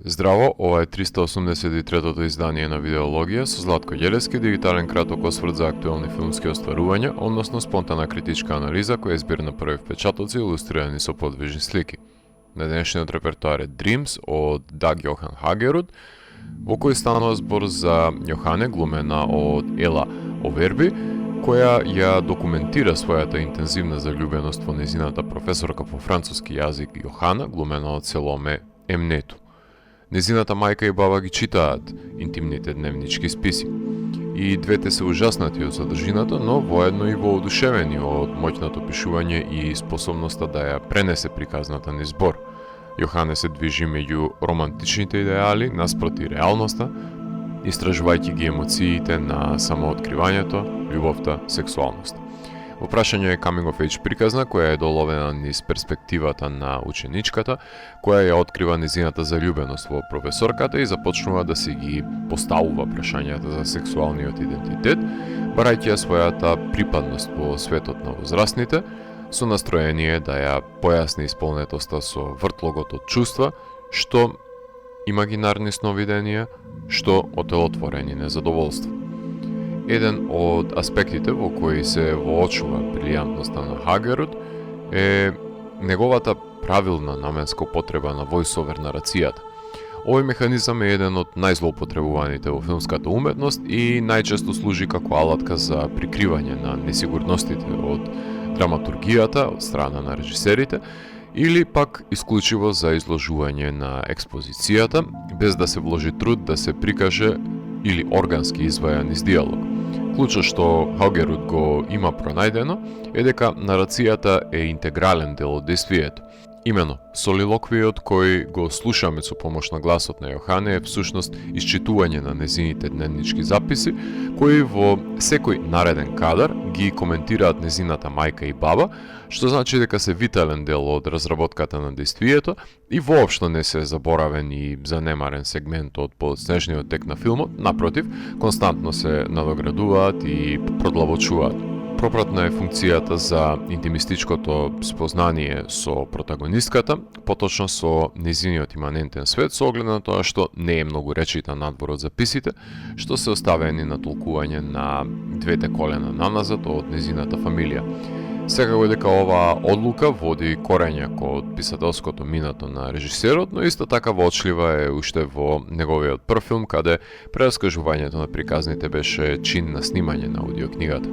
Здраво, ова е 383-тото издание на Видеологија со Златко Ѓелевски, дигитален краток осврт за актуелни филмски остварувања, односно спонтана критичка анализа која е збир на први впечатоци илустрирани со подвижни слики. На денешниот репертоар е Dreams од Даг Јохан Хагерут, во кој станува збор за Јохане, глумена од Ела Оверби, која ја документира својата интензивна заљубеност во незината професорка по француски јазик Јохана, глумена од Селоме Емнету. Незината мајка и баба ги читаат интимните дневнички списи. И двете се ужаснати од содржината, но воедно и воодушевени од моќното пишување и способноста да ја пренесе приказната низ збор. Јохане се движи меѓу романтичните идеали наспроти реалноста, истражувајќи ги емоциите на самооткривањето, љубовта, сексуалноста. Во прашање е coming of age приказна која е доловена низ перспективата на ученичката, која ја открива незината заљубеност во професорката и започнува да се ги поставува прашањата за сексуалниот идентитет, барајќи ја својата припадност во светот на возрастните, со настроение да ја појасни исполнетоста со вртлогот од чувства, што имагинарни сновиденија, што отелотворени незадоволства. Еден од аспектите во кои се воочува брилијантноста на Хагерут е неговата правилна наменска употреба на војсовер нарацијата. Овој механизам е еден од најзлоупотребуваните во филмската уметност и најчесто служи како алатка за прикривање на несигурностите од драматургијата од страна на режисерите или пак исклучиво за изложување на експозицијата, без да се вложи труд да се прикаже или органски изваја низ диалог. Клучот што Хагерут го има пронајдено е дека нарацијата е интегрален дел од действието. Имено, солилоквиот кој го слушаме со помош на гласот на Јохане е всушност исчитување на незините дневнички записи, кои во секој нареден кадар ги коментираат незината мајка и баба, што значи дека се витален дел од разработката на действието и воопшто не се заборавен и занемарен сегмент од подснежниот тек на филмот, напротив, константно се надоградуваат и продлабочуваат. Пропратна е функцијата за интимистичкото спознание со протагонистката, поточно со незиниот иманентен свет, со оглед на тоа што не е многу речита надвор од записите, што се оставени на толкување на двете колена наназад од незината фамилија. Секако дека оваа одлука води корење код писателското минато на режисерот, но исто така воочлива е уште во неговиот прв филм, каде прераскажувањето на приказните беше чин на снимање на аудиокнигата.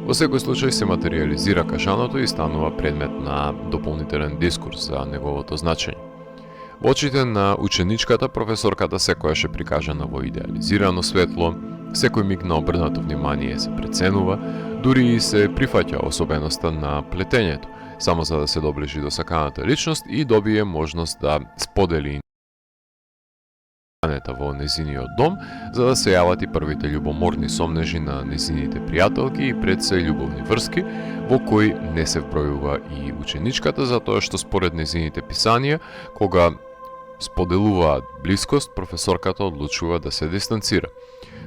Во секој случај се материализира кажаното и станува предмет на дополнителен дискурс за неговото значење. Во очите на ученичката, професорката секојаш е прикажана во идеализирано светло, секој миг на обрнато внимание се преценува, дури и се прифаќа особеноста на плетењето, само за да се доближи до саканата личност и добие можност да сподели во незиниот дом, за да се јават и првите љубоморни сомнежи на незините пријателки и пред се љубовни врски, во кои не се вбројува и ученичката, затоа што според незините писанија, кога споделуваат блискост, професорката одлучува да се дистанцира.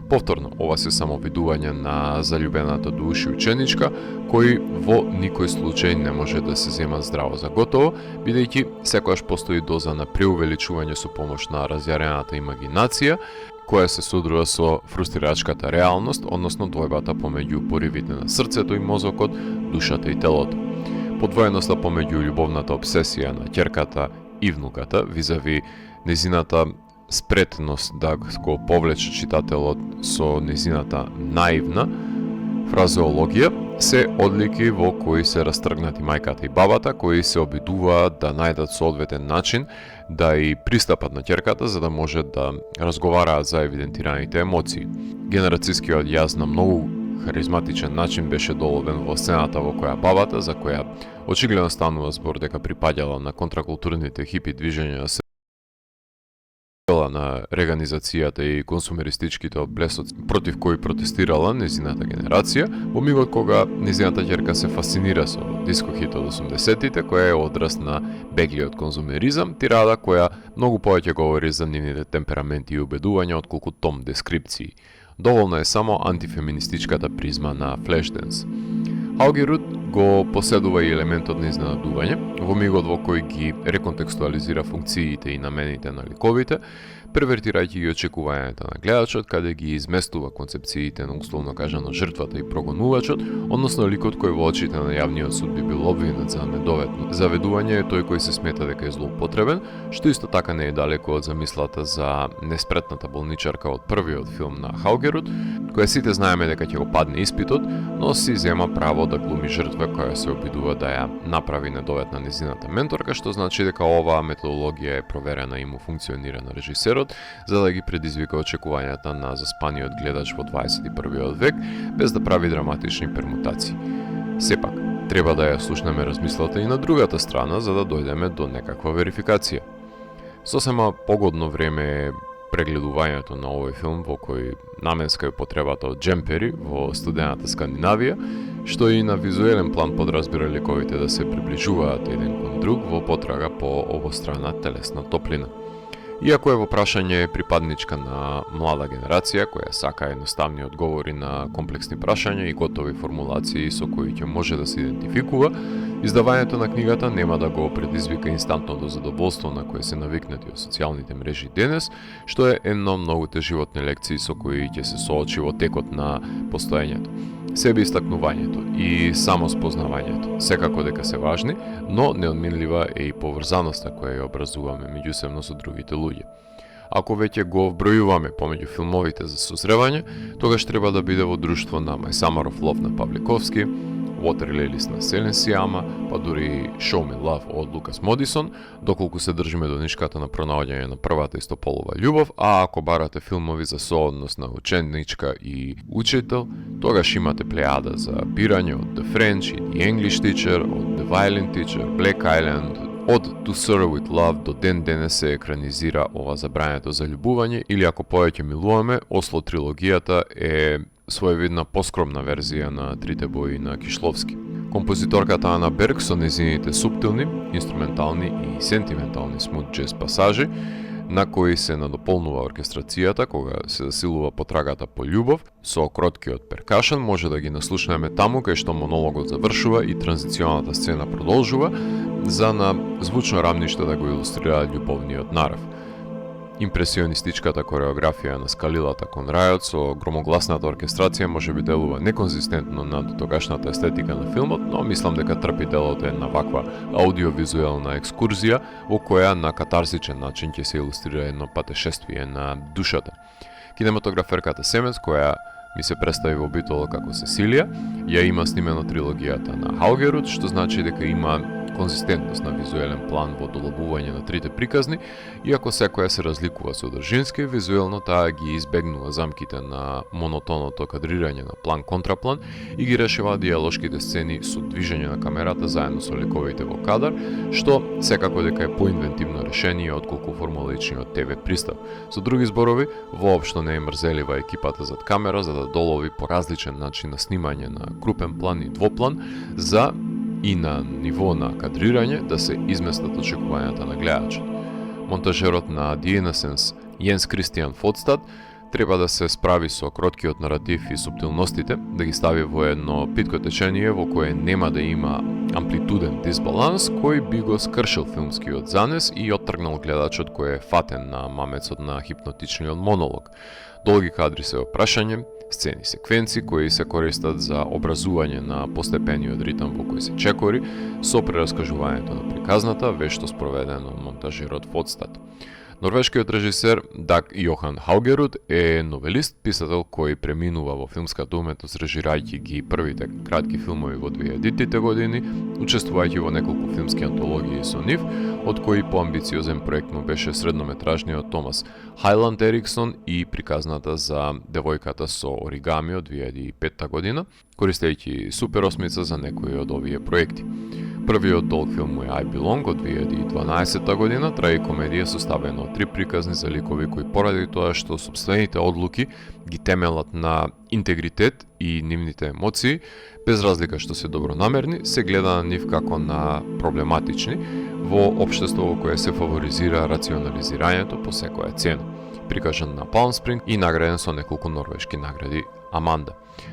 Повторно, ова се само видување на заљубената до уши ученичка, кои во никој случај не може да се зема здраво за готово, бидејќи секогаш постои доза на преувеличување со помош на разјарената имагинација, која се содрува со фрустрирачката реалност, односно двојбата помеѓу поривите на срцето и мозокот, душата и телото. Подвоеноста помеѓу љубовната обсесија на ќерката и внуката, визави незината спретност да го повлече читателот со незината наивна фразеологија, се одлики во кои се растргнати мајката и бабата, кои се обидуваат да најдат соодветен начин да и пристапат на ќерката за да може да разговараат за евидентираните емоции. Генерацијскиот јаз на многу харизматичен начин беше доловен во сцената во која бабата, за која очигледно станува збор дека припаѓала на контракултурните хипи движења на реганизацијата и консумеристичките блесоци против кои протестирала незината генерација, во мигот кога незината ќерка се фасцинира со дискохит од 80-тите, која е одраз на беглиот конзумеризам, тирада која многу повеќе говори за нивните темпераменти и убедувања отколку том дескрипции. Доволна е само антифеминистичката призма на Flashdance. Хаугерут го поседува и елементот на изненадување, во мигот во кој ги реконтекстуализира функциите и намените на ликовите, превертирајќи ги очекувањата на гледачот, каде ги изместува концепциите на условно кажано жртвата и прогонувачот, односно ликот кој во очите на јавниот суд би бил обвинет за недоветно заведување е тој кој се смета дека е злоупотребен, што исто така не е далеко од замислата за неспретната болничарка од првиот филм на Хаугерут, која сите знаеме дека ќе го падне испитот, но си зема право да глуми жртва која се обидува да ја направи недоветна незината менторка, што значи дека оваа методологија е проверена и му функционира на режисерот, за да ги предизвика очекувањата на заспаниот гледач во 21. век, без да прави драматични пермутации. Сепак, треба да ја слушнеме размислата и на другата страна, за да дојдеме до некаква верификација. Сосема погодно време е прегледувањето на овој филм во кој наменска е потребата од джемпери во студената Скандинавија, што и на визуелен план подразбира ликовите да се приближуваат еден кон друг во потрага по обострана телесна топлина. Иако е во прашање припадничка на млада генерација која сака едноставни одговори на комплексни прашања и готови формулации со кои ќе може да се идентификува, издавањето на книгата нема да го предизвика инстантното задоволство на кое се навикнати од социјалните мрежи денес, што е едно многуте животни лекции со кои ќе се соочи во текот на постоењето. Себе истакнувањето и самоспознавањето секако дека се важни, но неодминлива е и поврзаноста која ја образуваме меѓусебно со другите луѓе. Ако веќе го вбројуваме помеѓу филмовите за созревање, тогаш треба да биде во друштво на My Summer of Love на Павликовски, Water Lilies на Селен Сиама, па дури Show Me Love од Лукас Модисон, доколку се држиме до нишката на пронаоѓање на првата истополова љубов, а ако барате филмови за сооднос на ученичка и учител, тогаш имате плејада за бирање од The French и The English Teacher, од The Violin Teacher, Black Island, од To Serve With Love до ден денес се екранизира ова забрањето за љубување, или ако повеќе милуваме, Осло трилогијата е своевидна поскромна верзија на Трите бои на Кишловски. Композиторката Ана Берг со незините суптилни, инструментални и сентиментални смут джез пасажи, на кои се надополнува оркестрацијата кога се засилува потрагата по љубов, со кроткиот перкашен може да ги наслушнеме таму кај што монологот завршува и транзиционалната сцена продолжува, за на звучно рамниште да го илустрира љубовниот нарав. Импресионистичката кореографија на скалилата кон рајот со громогласната оркестрација може би делува неконзистентно на дотогашната естетика на филмот, но мислам дека трпи делото една ваква аудиовизуелна екскурзија во која на катарзичен начин ќе се илустрира едно патешествие на душата. Кинематограферката Семец, која ми се представи во битоло како Сесилија, ја има снимено трилогијата на Хаугерут, што значи дека има конзистентност на визуелен план во долабување на трите приказни, иако секоја се разликува содржински, визуелно таа ги избегнува замките на монотоното кадрирање на план-контраплан и ги решава дијалошките сцени со движење на камерата заедно со ликовите во кадар, што секако дека е поинвентивно решение отколку формуличниот ТВ пристап. Со други зборови, воопшто не е мрзелива екипата зад камера за да долови по различен начин на снимање на крупен план и двоплан за и на ниво на кадрирање да се изместат очекувањата на гледачот. Монтажерот на The Innocence, Јенс Кристијан Фодстад, треба да се справи со кроткиот наратив и суптилностите, да ги стави во едно питко течение во кое нема да има амплитуден дисбаланс кој би го скршил филмскиот занес и оттргнал гледачот кој е фатен на мамецот на хипнотичниот монолог. Долги кадри се опрашање, сцени секвенци кои се користат за образување на постепениот ритам во кој се чекори со прераскажувањето на приказната, вешто спроведено од монтажерот Фодстад. Норвешкиот режисер Даг Йохан Хаугерут е новелист, писател кој преминува во филмската уметност режирајќи ги првите кратки филмови во 2000-тите години, учествувајќи во неколку филмски антологии со нив, од кои поамбициозен проект му беше среднометражниот Томас Хајланд Ериксон и приказната за девојката со оригами од 2005 година, користејќи супер осмица за некои од овие проекти. Првиот долг филм е I Belong од 2012 година, трајкомедија составена од 3 приказни за ликови кои поради тоа што сопствените одлуки ги темелат на интегритет и нивните емоции, без разлика што се добронамерни, се гледа на нив како на проблематични во општество во кое се фаворизира рационализирањето по секоја цена. прикажан на Palm Springs и награден со неколку норвешки награди Аманда.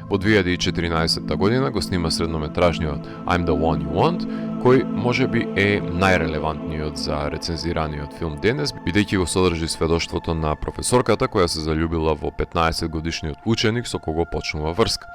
Во 2014 година го снима среднометражниот I'm the One You Want, кој можеби е најрелевантниот за рецензираниот филм денес, бидејќи го содржи сведоштвото на професорката која се заљубила во 15 годишниот ученик со кого почнува врска.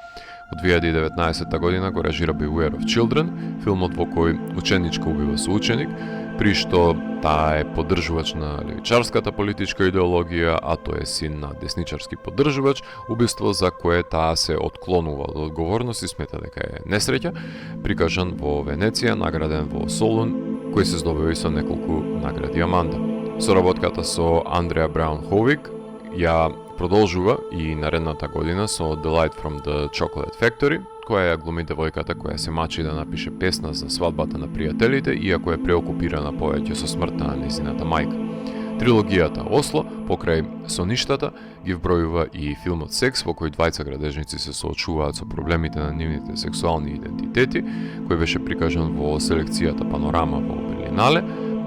Во 2019 година го режира Beware of Children, филмот во кој ученичка убива со ученик, при што таа е поддржувач на левичарската политичка идеологија, а тој е син на десничарски поддржувач, убиство за кое таа се отклонува од одговорност и смета дека е несреќа, прикажан во Венеција, награден во Солун, кој се здобива и со неколку награди Аманда. Соработката со Андреа Браун Ховик ја продолжува и наредната година со The Light from the Chocolate Factory, која ја глуми девојката која се мачи да напише песна за свадбата на пријателите, иако е преокупирана повеќе со смртта на нејзината мајка. Трилогијата Осло, покрај соништата, ги вбројува и филмот Секс, во кој двајца градежници се соочуваат со проблемите на нивните сексуални идентитети, кој беше прикажан во селекцијата Панорама во Берлинале,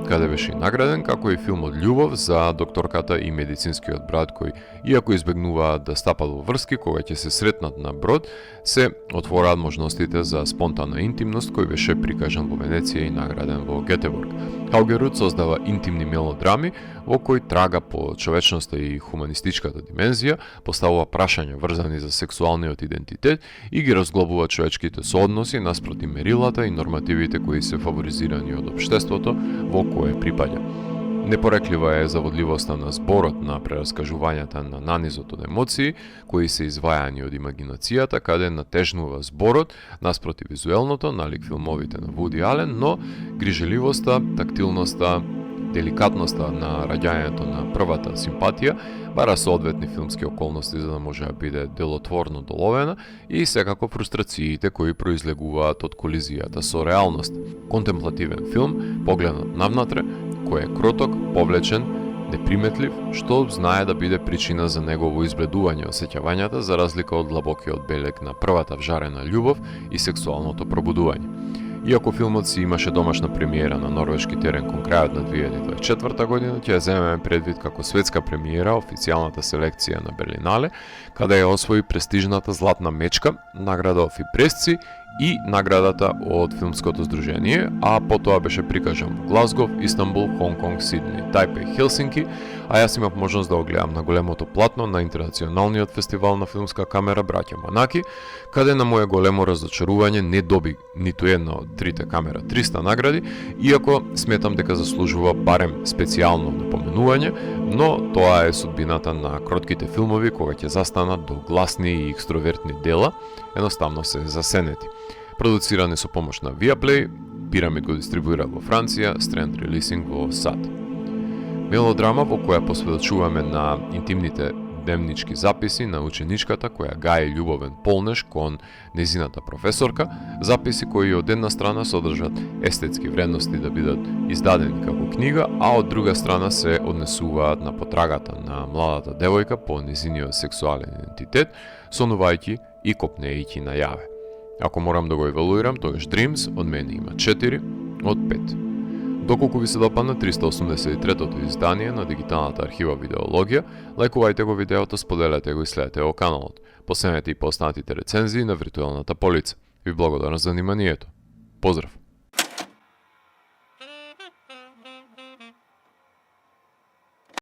каде беше и награден, како и филмот Љубов за докторката и медицинскиот брат кој, иако избегнуваат да стапат во врски кога ќе се сретнат на брод, се отвораат можностите за спонтанна интимност кој беше прикажан во Венеција и награден во Гетеборг. Хаугерут создава интимни мелодрами во кој трага по човечноста и хуманистичката димензија, поставува прашања врзани за сексуалниот идентитет и ги разглобува човечките соодноси наспроти мерилата и нормативите кои се фаворизирани од општеството во кое припаѓа. Непореклива е заводливоста на зборот на прераскажувањата на нанизот од емоции, кои се извајани од имагинацијата, каде натежнува зборот наспроти визуелното, налик филмовите на Вуди Ален, но грижеливоста, тактилноста, деликатноста на раѓањето на првата симпатија бара соодветни филмски околности за да може да биде делотворно доловена и секако фрустрациите кои произлегуваат од колизијата со реалност. Контемплативен филм, погледнат навнатре, кој е кроток, повлечен, неприметлив, што знае да биде причина за негово избледување осеќавањата за разлика од длабокиот белег на првата вжарена љубов и сексуалното пробудување. Иако филмот си имаше домашна премиера на норвешки терен кон крајот на 2024 година, ќе ја земеме предвид како светска премиера официјалната селекција на Берлинале, каде ја освои престижната Златна мечка, награда Офи Пресци и наградата од филмското здружение, а потоа беше прикажан во Глазгов, Истанбул, Хонконг, Сиднеј, Тајпеј, Хелсинки, а јас имав можност да го гледам на големото платно на Интернационалниот фестивал на филмска камера Браќа Манаки, каде на моје големо разочарување не доби ниту една од трите камера 300 награди, иако сметам дека заслужува барем специјално напоменување, но тоа е судбината на кротките филмови кога ќе застанат до гласни и екстровертни дела, едноставно се засенети. Продуцирани со помош на Viaplay, Пирамид го дистрибуира во Франција, Strand Releasing во САД. Мелодрама во која посведочуваме на интимните дневнички записи на ученичката која гаи љубовен полнеж кон незината професорка, записи кои од една страна содржат естетски вредности да бидат издадени како книга, а од друга страна се однесуваат на потрагата на младата девојка по незиниот сексуален идентитет, сонувајќи и копнејќи најаве. Ако морам да го евалуирам, тогаш Dreams од мене има 4 од 5. Доколку ви се допадна 383-тото издание на дигиталната архива Видеологија, лајкувајте го видеото, споделете го и следете го каналот. Посенете и по останатите рецензии на виртуелната полица. Ви благодарам за вниманието. Поздрав!